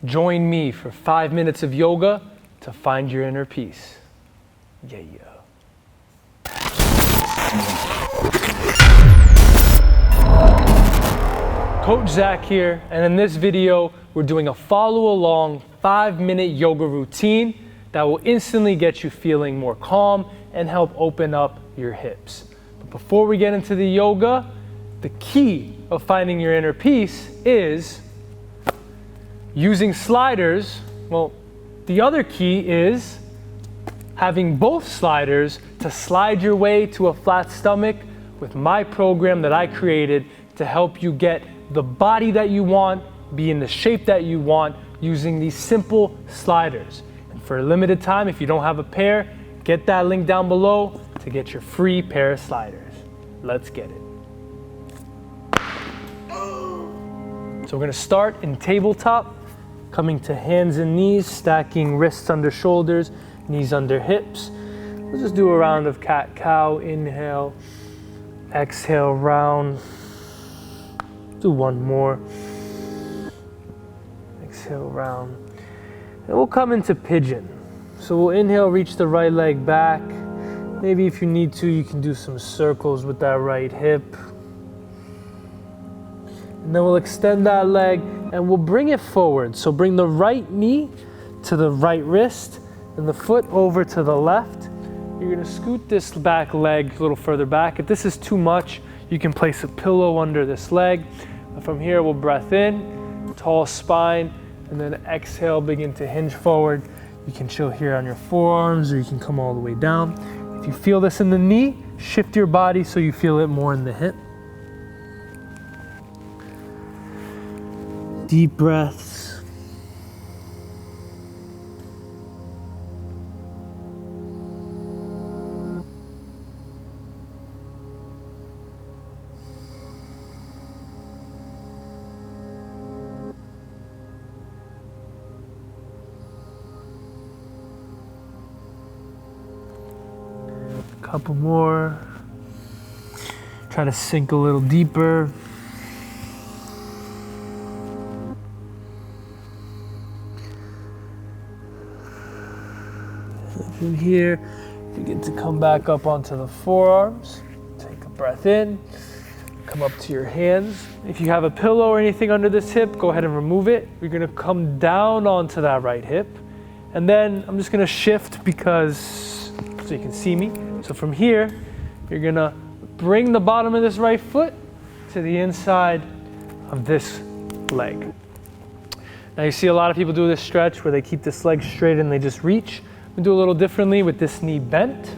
Join me for 5 minutes of yoga to find your inner peace. Yeah. Coach Zach here, and in this video, we're doing a follow-along 5-minute yoga routine that will instantly get you feeling more calm and help open up your hips. But before we get into the yoga, the key of finding your inner peace is using sliders. Well, the other key is having both sliders to slide your way to a flat stomach with my program that I created to help you get the body that you want, be in the shape that you want using these simple sliders. And for a limited time, if you don't have a pair, get that link down below to get your free pair of sliders. Let's get it. So we're gonna start in tabletop, coming to hands and knees, stacking wrists under shoulders, knees under hips. We'll just do a round of cat-cow. Inhale, exhale, round. Do one more. Exhale, round. And we'll come into pigeon. So we'll inhale, reach the right leg back. Maybe if you need to, you can do some circles with that right hip. And then we'll extend that leg and we'll bring it forward. So bring the right knee to the right wrist and the foot over to the left. You're gonna scoot this back leg a little further back. If this is too much, you can place a pillow under this leg. From here, we'll breath in, tall spine, and then exhale, begin to hinge forward. You can chill here on your forearms or you can come all the way down. If you feel this in the knee, shift your body so you feel it more in the hip. Deep breaths. Couple more. Try to sink a little deeper. From here, begin to come back up onto the forearms. Take a breath in. Come up to your hands. If you have a pillow or anything under this hip, go ahead and remove it. You're gonna come down onto that right hip. And then I'm just gonna shift so you can see me. So from here, you're gonna bring the bottom of this right foot to the inside of this leg. Now you see a lot of people do this stretch where they keep this leg straight and they just reach. We do a little differently with this knee bent.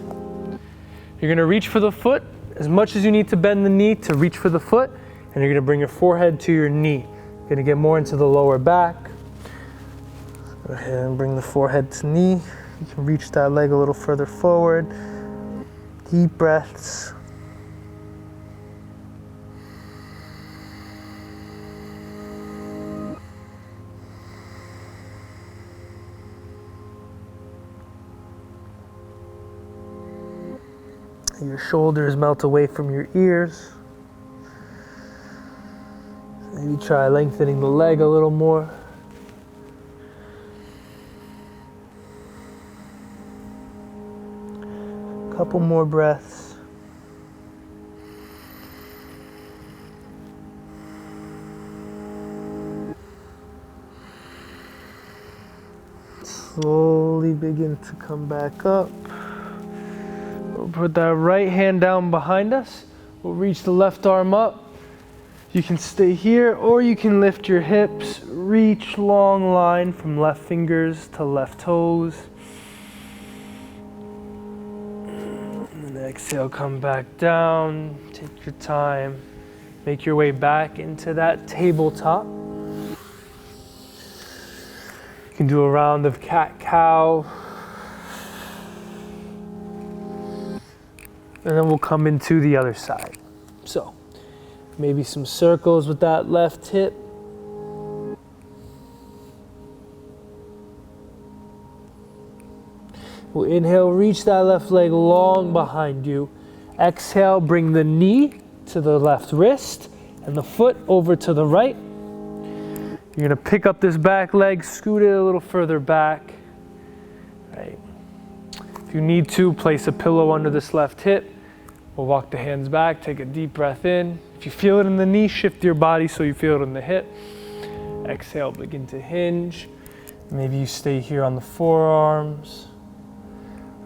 You're gonna reach for the foot as much as you need to bend the knee to reach for the foot, and you're gonna bring your forehead to your knee. You're gonna get more into the lower back. Go ahead and bring the forehead to knee. You can reach that leg a little further forward. Deep breaths. Your shoulders melt away from your ears. Maybe try lengthening the leg a little more. Couple more breaths. Slowly begin to come back up. We'll put that right hand down behind us. We'll reach the left arm up. You can stay here or you can lift your hips. Reach long line from left fingers to left toes. And exhale, come back down. Take your time. Make your way back into that tabletop. You can do a round of cat-cow. And then we'll come into the other side. So, maybe some circles with that left hip. We'll inhale, reach that left leg long behind you. Exhale, bring the knee to the left wrist and the foot over to the right. You're gonna pick up this back leg, scoot it a little further back. Right. If you need to, place a pillow under this left hip. We'll walk the hands back, take a deep breath in. If you feel it in the knee, shift your body so you feel it in the hip. Exhale, begin to hinge. Maybe you stay here on the forearms,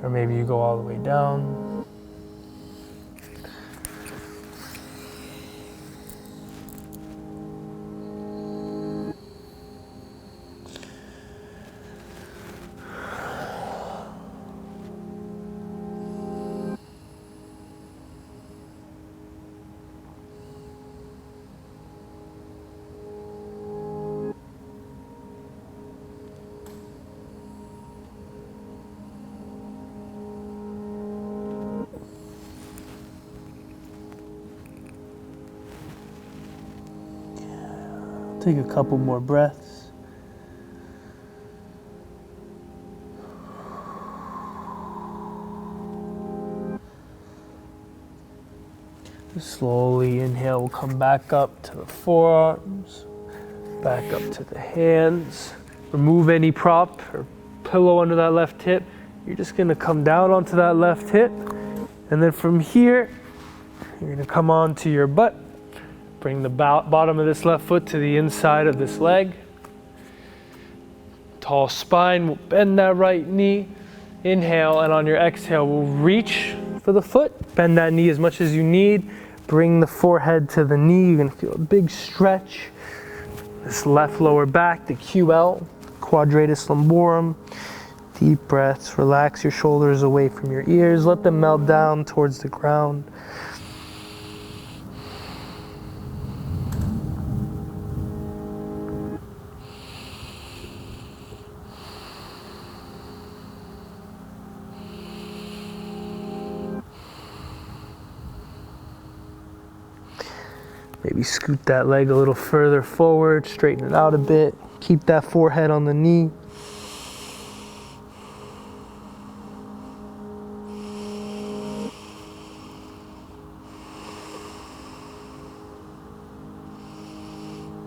or maybe you go all the way down. Take a couple more breaths. Slowly inhale, we'll come back up to the forearms, back up to the hands. Remove any prop or pillow under that left hip. You're just gonna come down onto that left hip. And then from here, you're gonna come onto your butt. Bring the bottom of this left foot to the inside of this leg. Tall spine, we'll bend that right knee. Inhale, and on your exhale, we'll reach for the foot. Bend that knee as much as you need. Bring the forehead to the knee. You're gonna feel a big stretch. This left lower back, the QL, quadratus lumborum. Deep breaths, relax your shoulders away from your ears. Let them melt down towards the ground. Maybe scoot that leg a little further forward, straighten it out a bit. Keep that forehead on the knee.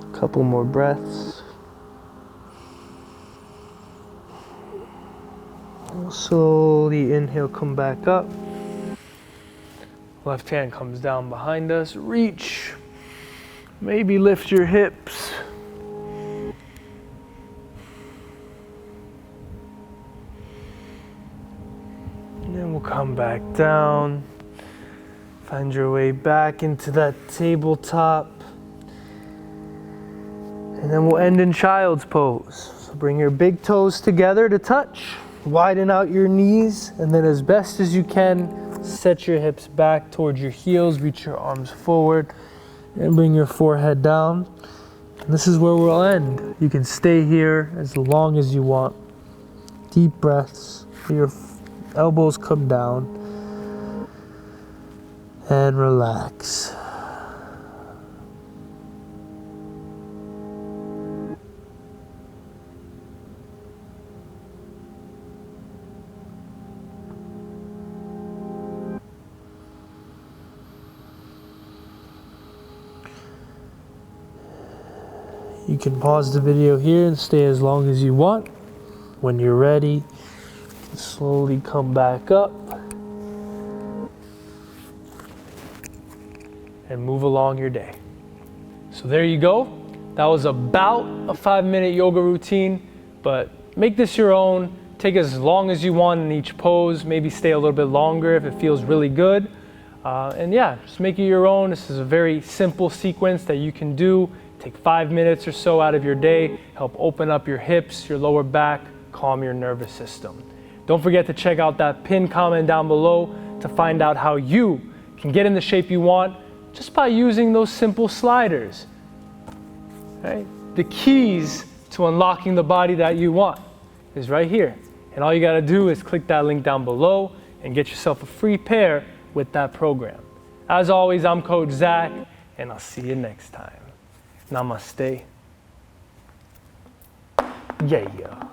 A couple more breaths. We'll slowly inhale, come back up. Left hand comes down behind us, reach. Maybe lift your hips. And then we'll come back down. Find your way back into that tabletop. And then we'll end in child's pose. So bring your big toes together to touch. Widen out your knees. And then as best as you can, set your hips back towards your heels. Reach your arms forward. And bring your forehead down. And this is where we'll end. You can stay here as long as you want. Deep breaths. Your elbows come down. And relax. You can pause the video here and stay as long as you want. When you're ready, slowly come back up and move along your day. So there you go. That was about a 5-minute yoga routine, but make this your own. Take as long as you want in each pose. Maybe stay a little bit longer if it feels really good. And yeah, just make it your own. This is a very simple sequence that you can do. Take 5 minutes or so out of your day, help open up your hips, your lower back, calm your nervous system. Don't forget to check out that pinned comment down below to find out how you can get in the shape you want just by using those simple sliders. Right? The keys to unlocking the body that you want is right here. And all you gotta do is click that link down below and get yourself a free pair with that program. As always, I'm Coach Zach, and I'll see you next time. Namaste. Yeah.